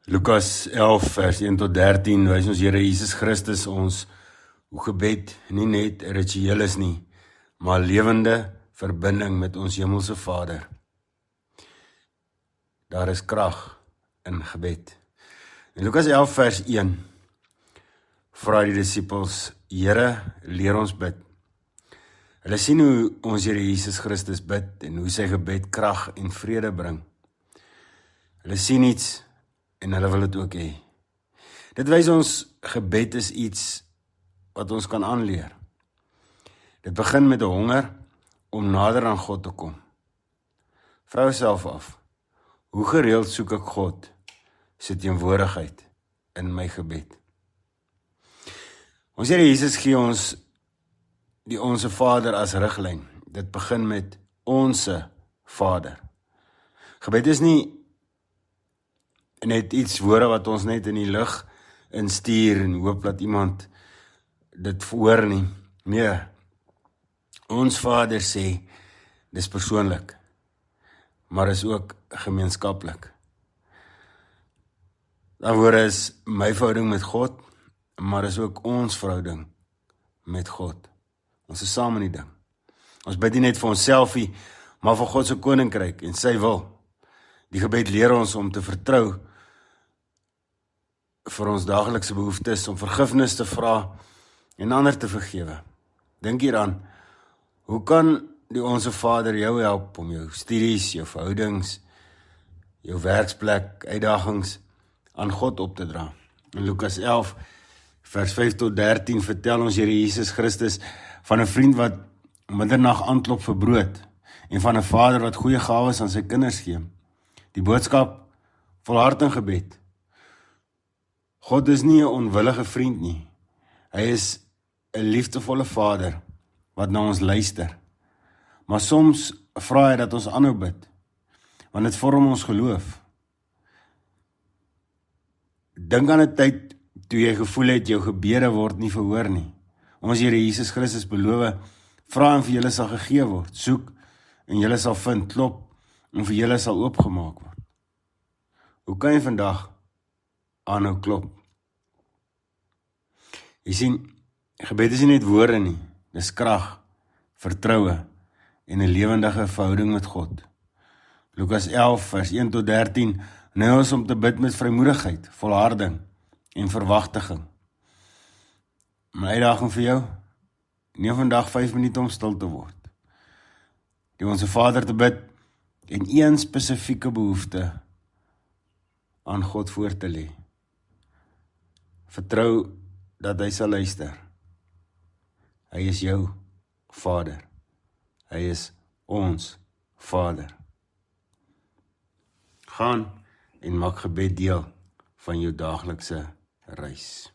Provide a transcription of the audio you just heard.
Lukas 11 vers 1 tot 13 wys ons Here Jesus Christus ons hoe gebed nie net ritueel is nie, maar lewende verbinding met ons hemelse Vader. Daar is krag in gebed. In Lukas 11 vers 1 vra die disippels, Here, leer ons bid. Hulle sien hoe ons Here Jesus Christus bid en hoe sy gebed krag en vrede bring. Hulle sien iets en hulle wil dit ook hê. Dit wys ons gebed is iets wat ons kan aanleer. Dit begin met 'n honger om nader aan God te kom. Vra jouself af, hoe gereeld soek ek God se teenwoordigheid in my gebed? Ons Here Jesus gee ons die Onse Vader as riglyn. Dit begin met Onse Vader. Gebed is nie net iets woorde wat ons net in die lug instuur en hoop dat iemand dit hoor nie. Nee, ons Vader sê, dis persoonlik, maar is ook gemeenskaplik. Dan woorde is my verhouding met God, maar is ook ons verhouding met God. Ons is saam in die ding. Ons bid nie net vir onsself nie, maar vir God se koninkryk en sy wil. Die gebed leer ons om te vertrou vir ons daaglikse behoeftes, om vergifnis te vra en ander te vergewe. Dink hieraan, hoe kan die Onse Vader jou help om jou studies, jou verhoudings, jou werksplek, uitdagings aan God op te dra? In Lukas 11, vers 5 tot 13 vertel ons Here Jesus Christus van 'n vriend wat middernag aanklop vir brood en van 'n vader wat goeie gawes aan sy kinders gee. Die boodskap volhard in gebed. God is nie 'n onwillige vriend nie. Hy is 'n liefdevolle Vader wat na ons luister. Maar soms vra hy dat ons aanhou bid, want dit vorm ons geloof. Dink aan 'n tyd toe jy gevoel het jou gebede word nie verhoor nie. Ons Here Jesus Christus beloof, vra en vir julle sal gegee word, soek en julle sal vind, klop en vir julle sal oopgemaak word. Hoe kan jy vandag aanhou klop? Jy sien, gebed is nie net woorde nie, dis krag, vertroue en 'n lewendige verhouding met God. Lukas 11 vers 1 tot 13 nou is om te bid met vrymoedigheid, volharding en verwagting. My uitdaging vir jou, neem vandag 5 minute om stil te word. Die Onse Vader te bid en een spesifieke behoefte aan God voor te lê. Vertrou dat hy sal luister. Hy is jou Vader. Hy is ons Vader. Gaan en maak gebed deel van jou daaglikse reis.